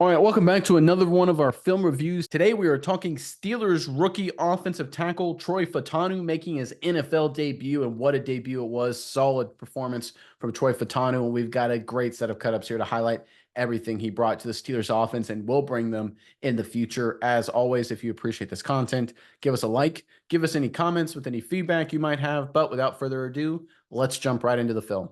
All right, welcome back to another one of our film reviews. Today we are talking Steelers rookie offensive tackle Troy Fautanu making his NFL debut, and what a debut it was. Solid performance from Troy Fautanu, and we've got a great set of cut-ups here to highlight everything he brought to the Steelers offense and will bring them in the future. As always, if you appreciate this content, give us a like, give us any comments with any feedback you might have, but without further ado, let's jump right into the film.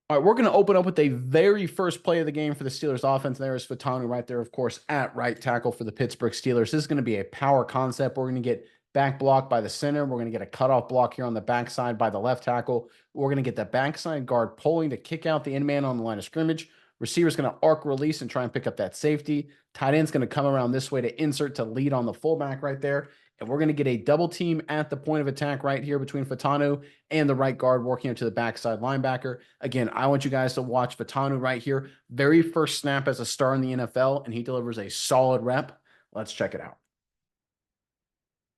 All right, we're going to open up with a very first play of the game for the Steelers offense. There is Fautanu right there, of course, at right tackle for the Pittsburgh Steelers. This is going to be a power concept. We're going to get back block by the center. We're going to get a cutoff block here on the backside by the left tackle. We're going to get the backside guard pulling to kick out the end man on the line of scrimmage. Receiver's going to arc release and try and pick up that safety. Tight end's going to come around this way to insert to lead on the fullback right there. And we're going to get a double team at the point of attack right here between Fautanu and the right guard working up to the backside linebacker. Again, I want you guys to watch Fautanu right here. Very first snap as a star in the NFL, and he delivers a solid rep. Let's check it out.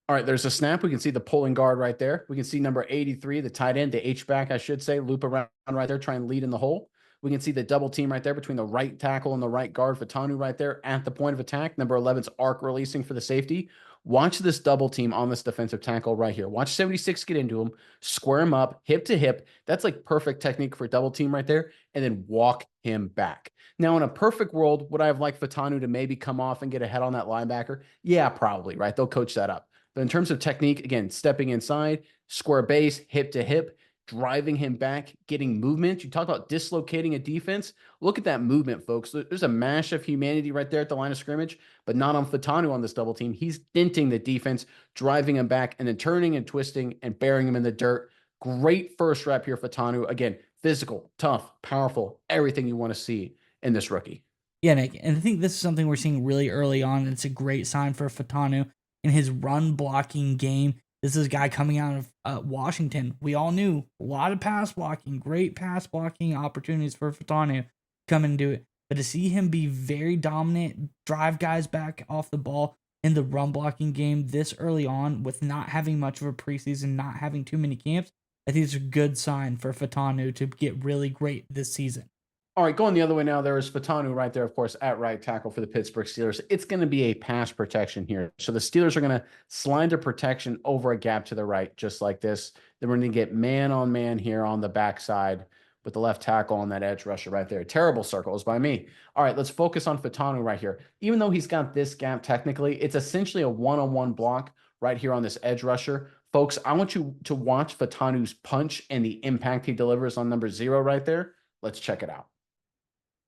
All right, there's a snap. We can see the pulling guard right there. We can see number 83, the tight end, the H-back, I should say, loop around right there, try and lead in the hole. We can see the double team right there between the right tackle and the right guard, Fautanu right there at the point of attack. Number 11's arc releasing for the safety. Watch this double team on this defensive tackle right here. Watch 76 get into him, square him up, hip to hip. That's like perfect technique for a double team right there, and then walk him back. Now, in a perfect world, would I have liked Fautanu to maybe come off and get a head on that linebacker? Yeah, probably, right? They'll coach that up. But in terms of technique, again, stepping inside, square base, hip to hip, driving him back, getting movement. You talk about dislocating a defense. Look at that movement, folks. There's a mash of humanity right there at the line of scrimmage, but not on Fautanu on this double team. He's denting the defense, driving him back, and then turning and twisting and burying him in the dirt. Great first rep here, Fautanu. Again, physical, tough, powerful, everything you want to see in this rookie. Yeah, Nick, and I think this is something we're seeing really early on, and it's a great sign for Fautanu in his run blocking game. This is a guy coming out of Washington. We all knew a lot of pass blocking, great pass blocking opportunities for Fautanu to come and do it. But to see him be very dominant, drive guys back off the ball in the run blocking game this early on with not having much of a preseason, not having too many camps, I think it's a good sign for Fautanu to get really great this season. All right, going the other way now, there is Fautanu right there, of course, at right tackle for the Pittsburgh Steelers. It's going to be a pass protection here. So the Steelers are going to slide to protection over a gap to the right, just like this. Then we're going to get man-on-man here on the backside with the left tackle on that edge rusher right there. Terrible circles by me. All right, let's focus on Fautanu right here. Even though he's got this gap technically, it's essentially a one-on-one block right here on this edge rusher. Folks, I want you to watch Fautanu's punch and the impact he delivers on number 0 right there. Let's check it out.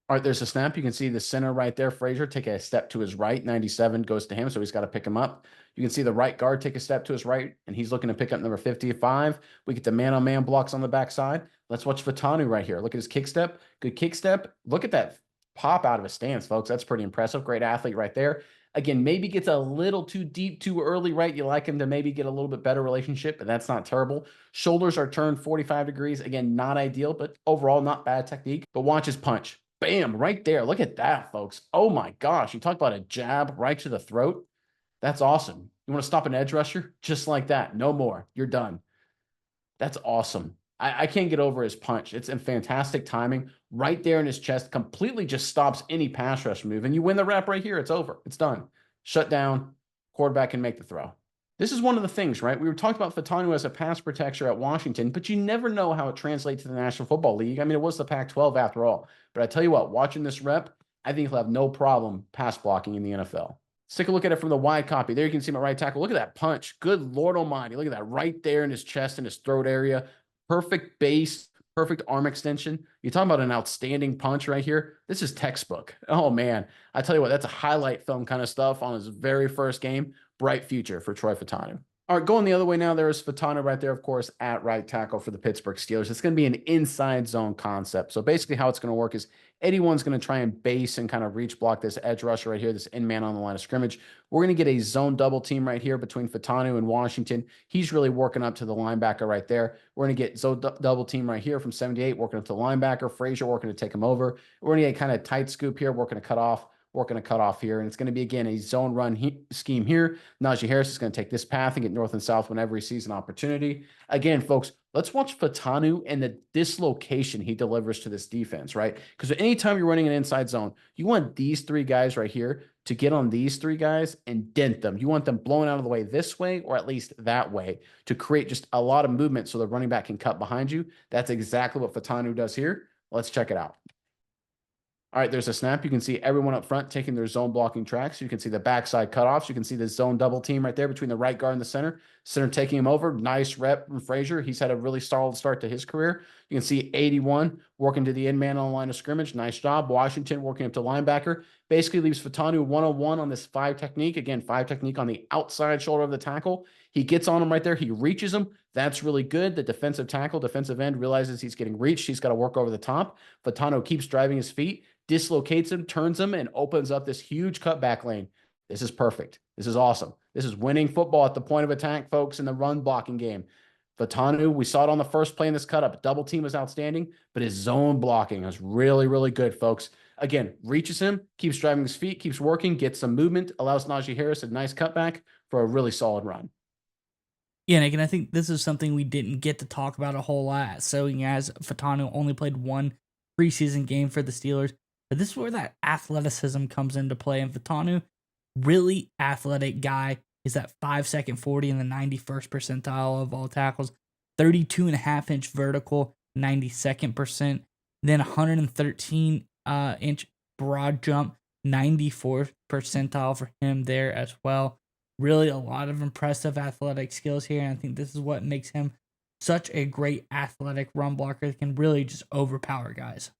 All right, there's a snap. You can see the center right there, Frazier, take a step to his right. 97 goes to him, so he's got to pick him up. You can see the right guard take a step to his right, and he's looking to pick up number 55. We get the man-on-man blocks on the backside. Let's watch Fautanu right here. Look at his kick step. Good kick step. Look at that pop out of his stance, folks. That's pretty impressive. Great athlete right there. Again, maybe gets a little too deep too early, right? You like him to maybe get a little bit better relationship, but that's not terrible. Shoulders are turned 45 degrees. Again, not ideal, but overall not bad technique. But watch his punch. Bam, right there. Look at that, folks. Oh my gosh. You talk about a jab right to the throat. That's awesome. You want to stop an edge rusher? Just like that. No more. You're done. That's awesome. I can't get over his punch. It's in fantastic timing. Right there in his chest. Completely just stops any pass rush move. And you win the rep right here. It's over. It's done. Shut down. Quarterback can make the throw. This is one of the things, right? We were talking about Fautanu as a pass protector at Washington, but you never know how it translates to the National Football League. I mean, it was the Pac-12 after all. But I tell you what, watching this rep, I think he'll have no problem pass blocking in the NFL. Let's take a look at it from the wide copy. There you can see my right tackle. Look at that punch. Good Lord almighty. Look at that right there in his chest and his throat area. Perfect base, perfect arm extension. You're talking about an outstanding punch right here. This is textbook. Oh, man. I tell you what, that's a highlight film kind of stuff on his very first game. Bright future for Troy Fautanu. All right, going the other way now, there is Fautanu right there, of course, at right tackle for the Pittsburgh Steelers. It's going to be an inside zone concept. So basically how it's going to work is anyone's going to try and base and kind of reach block this edge rusher right here, this end man on the line of scrimmage. We're going to get a zone double team right here between Fautanu and Washington. He's really working up to the linebacker right there. We're going to get zone double team right here from 78, working up to the linebacker. Frazier working to take him over. We're going to get kind of tight scoop here, working to cut off. working a cutoff here. And it's going to be, again, a zone run scheme here. Najee Harris is going to take this path and get north and south whenever he sees an opportunity. Again, folks, let's watch Fautanu and the dislocation he delivers to this defense, right? Because anytime you're running an inside zone, you want these three guys right here to get on these three guys and dent them. You want them blown out of the way this way or at least that way to create just a lot of movement so the running back can cut behind you. That's exactly what Fautanu does here. Let's check it out. All right, there's a snap. You can see everyone up front taking their zone blocking tracks. You can see the backside cutoffs. You can see the zone double team right there between the right guard and the center. Center taking him over. Nice rep from Frazier. He's had a really solid start to his career. You can see 81 working to the end man on the line of scrimmage. Nice job. Washington working up to linebacker. Basically leaves Fautanu 101 on this 5 technique. Again, 5 technique on the outside shoulder of the tackle. He gets on him right there. He reaches him. That's really good. The defensive tackle, defensive end realizes he's getting reached. He's got to work over the top. Fautanu keeps driving his feet, dislocates him, turns him, and opens up this huge cutback lane. This is perfect. This is awesome. This is winning football at the point of attack, folks, in the run blocking game. Fautanu, we saw it on the first play in this cut up. Double team was outstanding, but his zone blocking was really, really good, folks. Again, reaches him, keeps driving his feet, keeps working, gets some movement, allows Najee Harris a nice cutback for a really solid run. Yeah, Nick, and I think this is something we didn't get to talk about a whole lot. So, as Fautanu only played 1 preseason game for the Steelers, but this is where that athleticism comes into play. And Fautanu, really athletic guy. He's that 5-second 40 in the 91st percentile of all tackles, 32.5-inch vertical, 92nd percent, then 113-inch broad jump, 94th percentile for him there as well. Really a lot of impressive athletic skills here, and I think this is what makes him such a great athletic run blocker that can really just overpower guys.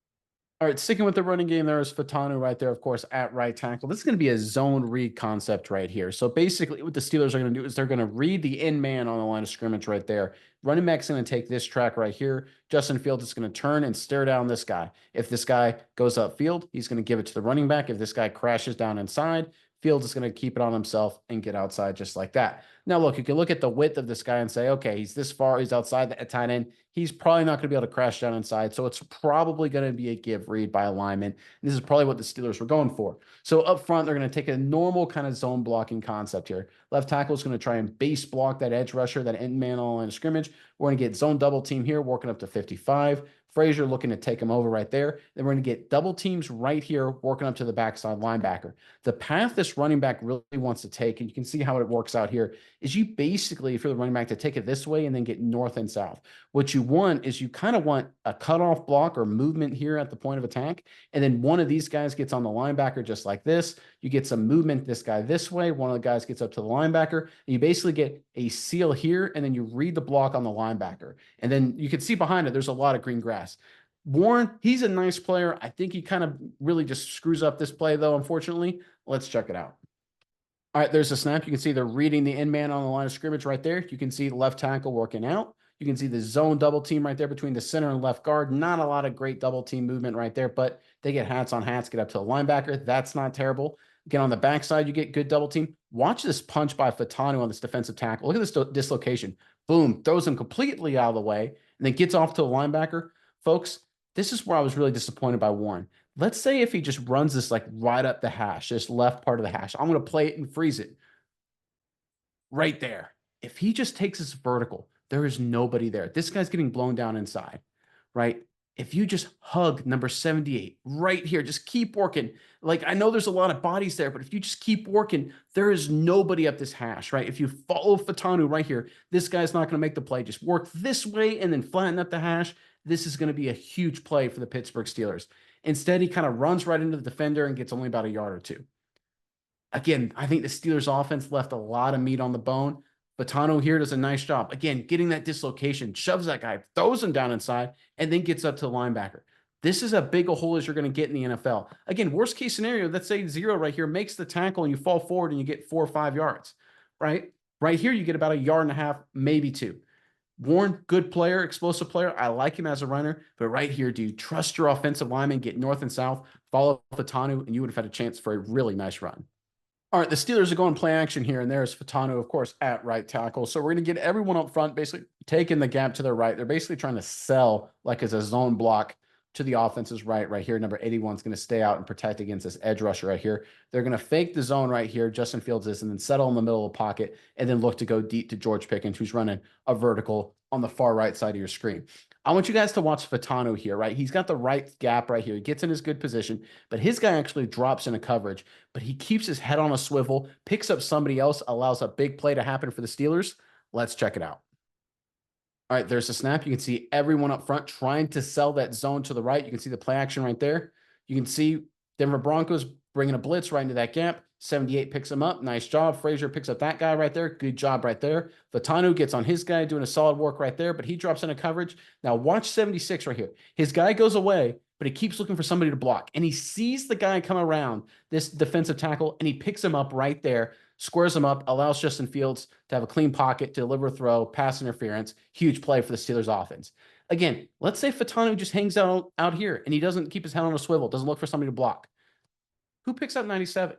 All right, sticking with the running game, there is Fautanu right there, of course, at right tackle. This is going to be a zone read concept right here. So basically what the Steelers are going to do is they're going to read the end man on the line of scrimmage right there. Running back's going to take this track right here. Justin Fields is going to turn and stare down this guy. If this guy goes upfield, he's going to give it to the running back. If this guy crashes down inside, Fields is going to keep it on himself and get outside just like that. Now, look, you can look at the width of this guy and say, okay, he's this far, he's outside the tight end. He's probably not going to be able to crash down inside. So it's probably going to be a give read by a lineman. And this is probably what the Steelers were going for. So up front, they're going to take a normal kind of zone blocking concept here. Left tackle is going to try and base block that edge rusher, that end man on the line of scrimmage. We're going to get zone double team here, working up to 55. Frazier looking to take him over right there. Then we're going to get double teams right here, working up to the backside linebacker. The path this running back really wants to take, and you can see how it works out here, is you basically, if you're the running back, to take it this way and then get north and south. What you want is you kind of want a cutoff block or movement here at the point of attack, and then one of these guys gets on the linebacker just like this. You get some movement, this guy this way, one of the guys gets up to the linebacker, and you basically get a seal here, and then you read the block on the linebacker. And then you can see behind it, there's a lot of green grass. Warren, he's a nice player. I think he kind of really just screws up this play, though, unfortunately. Let's check it out. All right, there's a snap. You can see they're reading the end man on the line of scrimmage right there. You can see the left tackle working out. You can see the zone double team right there between the center and left guard. Not a lot of great double team movement right there, but they get hats on hats, get up to the linebacker. That's not terrible. Again, on the backside, you get good double team. Watch this punch by Fautanu on this defensive tackle. Look at this dislocation. Boom, throws him completely out of the way, and then gets off to the linebacker. Folks, this is where I was really disappointed by Warren. Let's say if he just runs this like right up the hash, this left part of the hash. I'm going to play it and freeze it. Right there. If he just takes this vertical, there is nobody there. This guy's getting blown down inside, right? If you just hug number 78 right here, just keep working. Like, I know there's a lot of bodies there, but if you just keep working, there is nobody up this hash, right? If you follow Fautanu right here, this guy's not going to make the play. Just work this way and then flatten up the hash. This is going to be a huge play for the Pittsburgh Steelers. Instead, he kind of runs right into the defender and gets only about a yard or two. Again, I think the Steelers offense left a lot of meat on the bone. Fautanu here does a nice job. Again, getting that dislocation, shoves that guy, throws him down inside, and then gets up to the linebacker. This is as big a hole as you're going to get in the NFL. Again, worst case scenario, let's say 0 right here makes the tackle and you fall forward and you get 4 or 5 yards, right? Right here, you get about a yard and a half, maybe 2. Warren, good player, explosive player. I like him as a runner, but right here, do you trust your offensive lineman, get north and south, follow Fautanu, and you would have had a chance for a really nice run. All right, the Steelers are going play action here, and there's Fautanu, of course, at right tackle. So we're going to get everyone up front basically taking the gap to their right. They're basically trying to sell like as a zone block to the offense's right here. Number 81 is going to stay out and protect against this edge rusher right here. They're going to fake the zone right here. Justin Fields is, and then settle in the middle of the pocket and then look to go deep to George Pickens, who's running a vertical on the far right side of your screen. I want you guys to watch Fautanu here, right? He's got the right gap right here. He gets in his good position, but his guy actually drops into coverage, but he keeps his head on a swivel, picks up somebody else, allows a big play to happen for the Steelers. Let's check it out. All right, there's a snap. You can see everyone up front trying to sell that zone to the right. You can see the play action right there. You can see Denver Broncos bringing a blitz right into that gap. 78 picks him up. Nice job. Frazier picks up that guy right there. Good job right there. Fautanu gets on his guy, doing a solid work right there, but he drops into coverage. Now watch 76 right here. His guy goes away, but he keeps looking for somebody to block, and he sees the guy come around this defensive tackle, and he picks him up right there, squares him up, allows Justin Fields to have a clean pocket, to deliver a throw, pass interference. Huge play for the Steelers offense. Again, let's say Fautanu just hangs out here, and he doesn't keep his head on a swivel, doesn't look for somebody to block. Who picks up 97?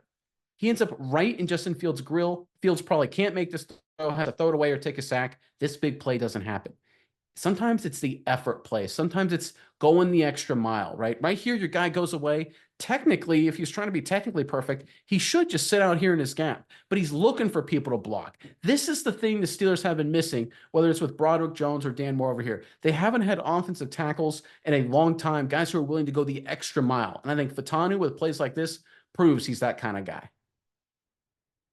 He ends up right in Justin Fields' grill. Fields probably can't make this throw, has to throw it away or take a sack. This big play doesn't happen. Sometimes it's the effort play. Sometimes it's going the extra mile, right? Right here, your guy goes away. Technically, if he's trying to be technically perfect, he should just sit out here in his gap, but he's looking for people to block. This is the thing the Steelers have been missing, whether it's with Broderick Jones or Dan Moore over here. They haven't had offensive tackles in a long time, guys who are willing to go the extra mile. And I think Fautanu, with plays like this, proves he's that kind of guy.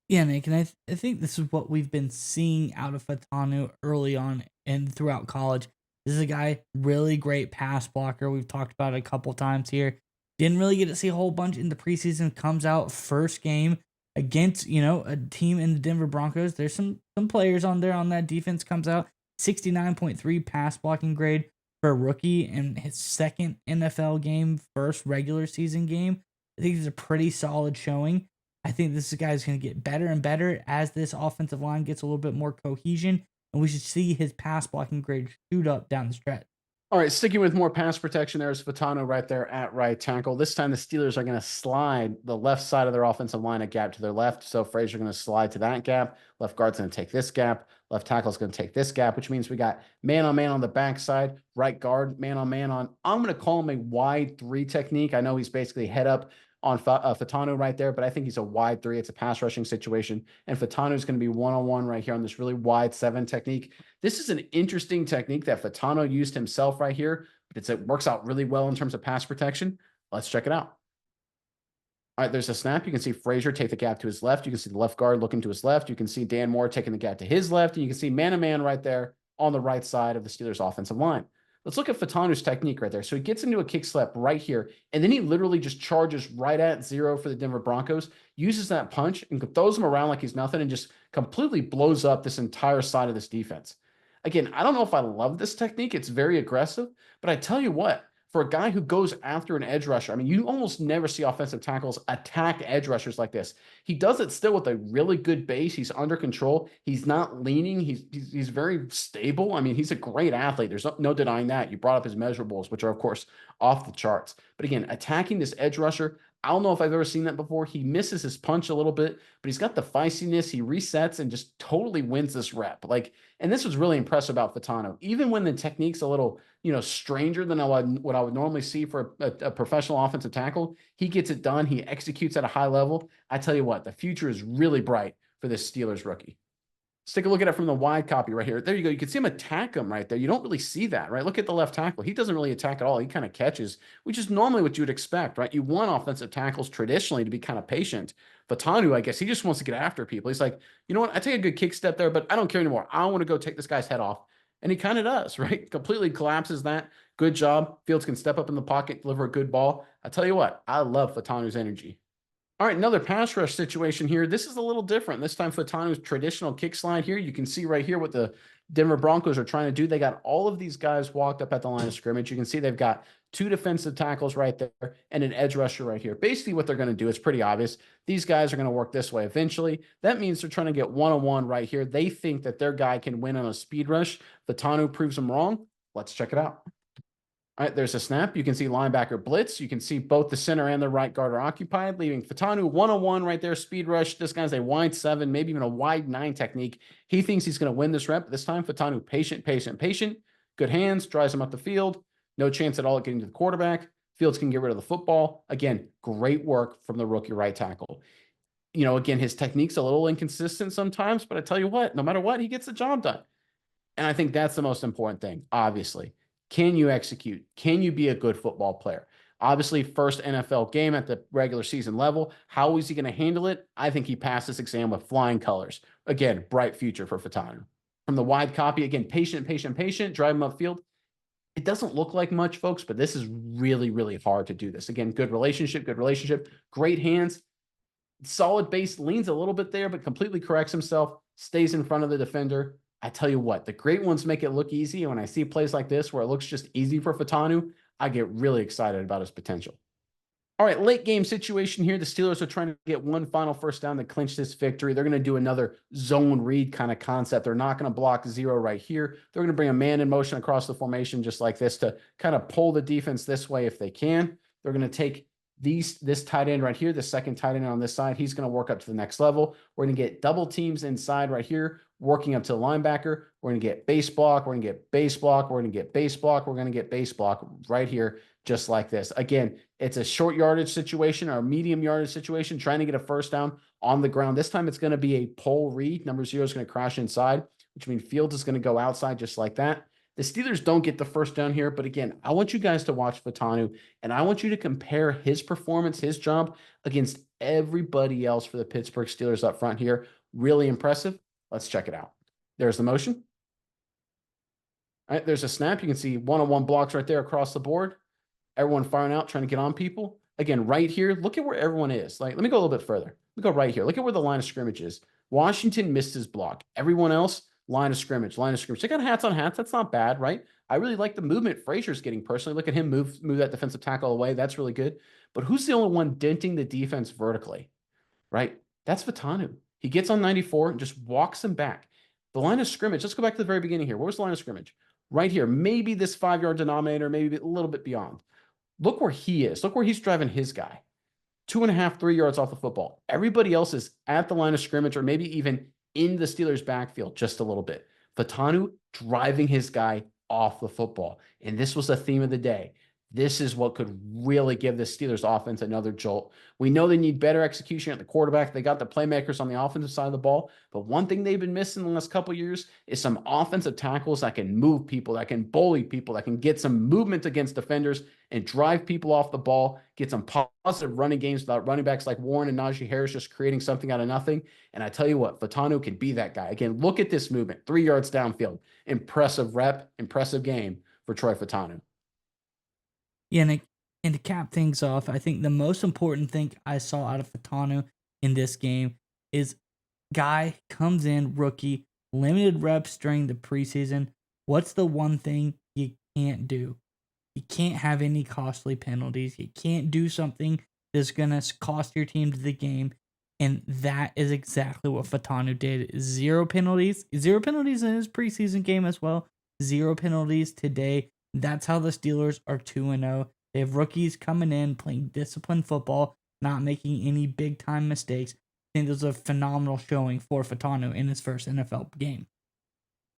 Yeah, Nick, and I think this is what we've been seeing out of Fautanu early on and throughout college. This is a guy, really great pass blocker. We've talked about it a couple times here. Didn't really get to see a whole bunch in the preseason. Comes out first game against, a team in the Denver Broncos. There's some players on there on that defense. Comes out 69.3 pass blocking grade for a rookie in his second NFL game, first regular season game. I think it's a pretty solid showing. I think this guy is going to get better and better as this offensive line gets a little bit more cohesion, and we should see his pass blocking grade shoot up down the stretch. All right, sticking with more pass protection, there's Fautanu right there at right tackle. This time the Steelers are going to slide the left side of their offensive line a gap to their left. So Frazier going to slide to that gap. Left guard's going to take this gap. Left tackle's going to take this gap, which means we got man-on-man on the backside. Right guard, man-on-man on. I'm going to call him a wide 3 technique. I know he's basically head up on Fautanu right there, but I think he's a wide 3. It's a pass rushing situation. And Fautanu is going to be one-on-one right here on this really wide 7 technique. This is an interesting technique that Fautanu used himself right here, but it works out really well in terms of pass protection. Let's check it out. All right, there's a snap. You can see Frazier take the gap to his left. You can see the left guard looking to his left. You can see Dan Moore taking the gap to his left. And you can see man-to-man right there on the right side of the Steelers offensive line. Let's look at Fautanu's technique right there. So he gets into a kick slap right here, and then he literally just charges right at 0 for the Denver Broncos, uses that punch and throws him around like he's nothing and just completely blows up this entire side of this defense. Again, I don't know if I love this technique. It's very aggressive, but I tell you what, for a guy who goes after an edge rusher, I mean, you almost never see offensive tackles attack edge rushers like this. He does it still with a really good base. He's under control. He's not leaning. He's very stable. I mean, he's a great athlete. There's no denying that. You brought up his measurables, which are, of course, off the charts. But again, attacking this edge rusher, I don't know if I've ever seen that before. He misses his punch a little bit, but he's got the feistiness. He resets and just totally wins this rep. And this was really impressive about Fautanu. Even when the technique's a little, stranger than what I would normally see for a professional offensive tackle, he gets it done. He executes at a high level. I tell you what, the future is really bright for this Steelers rookie. Let's take a look at it from the wide copy right here. There you go. You can see him attack him right there. You don't really see that, right? Look at the left tackle. He doesn't really attack at all. He kind of catches, which is normally what you would expect, right? You want offensive tackles traditionally to be kind of patient. Fautanu, I guess, he just wants to get after people. He's like, you know what? I take a good kick step there, but I don't care anymore. I want to go take this guy's head off. And he kind of does, right? Completely collapses that. Good job. Fields can step up in the pocket, deliver a good ball. I tell you what, I love Fautanu's energy. All right, another pass rush situation here. This is a little different. This time, Fautanu's traditional kick slide here. You can see right here what the Denver Broncos are trying to do. They got all of these guys walked up at the line of scrimmage. You can see they've got 2 defensive tackles right there and an edge rusher right here. Basically, what they're going to do is pretty obvious. These guys are going to work this way eventually. That means they're trying to get one-on-one right here. They think that their guy can win on a speed rush. Fautanu proves them wrong. Let's check it out. All right, there's a snap. You can see linebacker blitz. You can see both the center and the right guard are occupied, leaving Fautanu one-on-one right there, speed rush. This guy's a wide 7, maybe even a wide 9 technique. He thinks he's going to win this rep. This time, Fautanu patient. Good hands, drives him up the field. no chance at all at getting to the quarterback. Fields can get rid of the football. Again, great work from the rookie right tackle. Again, his technique's a little inconsistent sometimes, but I tell you what, no matter what, he gets the job done. And I think that's the most important thing, obviously. Can you execute? Can you be a good football player? Obviously, first NFL game at the regular season level. How is he going to handle it? I think he passed this exam with flying colors. Again, bright future for Fautanu. From the wide copy, again, patient, drive him upfield. It doesn't look like much, folks, but this is really, really hard to do this. Again, good relationship, great hands, solid base, leans a little bit there, but completely corrects himself, stays in front of the defender. I tell you what, the great ones make it look easy. And when I see plays like this where it looks just easy for Fautanu, I get really excited about his potential. All right, late game situation here. The Steelers are trying to get one final first down to clinch this victory. They're going to do another zone read kind of concept. They're not going to block zero right here. They're going to bring a man in motion across the formation just like this to kind of pull the defense this way if they can. They're going to take this tight end right here, the second tight end on this side. He's going to work up to the next level. We're going to get double teams inside right here, working up to the linebacker. We're going to get base block. We're going to get base block. We're going to get base block. We're going to get base block right here, just like this. Again, it's a short yardage situation or a medium yardage situation, trying to get a first down on the ground. This time it's going to be a pull read. Number 0 is going to crash inside, which means Fields is going to go outside just like that. The Steelers don't get the first down here, but again, I want you guys to watch Fautanu, and I want you to compare his performance, his job, against everybody else for the Pittsburgh Steelers up front here. Really impressive. Let's check it out. There's the motion. All right, there's a snap. You can see one-on-one blocks right there across the board. Everyone firing out, trying to get on people. Again, right here, look at where everyone is. Let me go a little bit further. Let me go right here. Look at where the line of scrimmage is. Washington missed his block. Everyone else, line of scrimmage. They got hats on hats. That's not bad, right? I really like the movement Frazier's getting personally. Look at him move that defensive tackle away. That's really good. But who's the only one denting the defense vertically, right? That's Fautanu. He gets on 94 and just walks him back. The line of scrimmage, let's go back to the very beginning here. Where was the line of scrimmage? Right here. Maybe this 5-yard denominator, maybe a little bit beyond. Look where he is. Look where he's driving his guy. 2.5, 3 yards off the football. Everybody else is at the line of scrimmage or maybe even in the Steelers' backfield just a little bit. Fautanu driving his guy off the football. And this was the theme of the day. This is what could really give the Steelers offense another jolt. We know they need better execution at the quarterback. They got the playmakers on the offensive side of the ball. But one thing they've been missing in the last couple of years is some offensive tackles that can move people, that can bully people, that can get some movement against defenders and drive people off the ball, get some positive running games without running backs like Warren and Najee Harris just creating something out of nothing. And I tell you what, Fautanu can be that guy. Again, look at this movement, 3 yards downfield. Impressive rep, impressive game for Troy Fautanu. Yeah, and to cap things off, I think the most important thing I saw out of Fautanu in this game is guy comes in, rookie, limited reps during the preseason. What's the one thing you can't do? You can't have any costly penalties. You can't do something that's going to cost your team the game. And that is exactly what Fautanu did. 0 penalties. 0 penalties in his preseason game as well. 0 penalties today. That's how the Steelers are 2-0. They have rookies coming in, playing disciplined football, not making any big-time mistakes. I think this was a phenomenal showing for Fautanu in his first NFL game.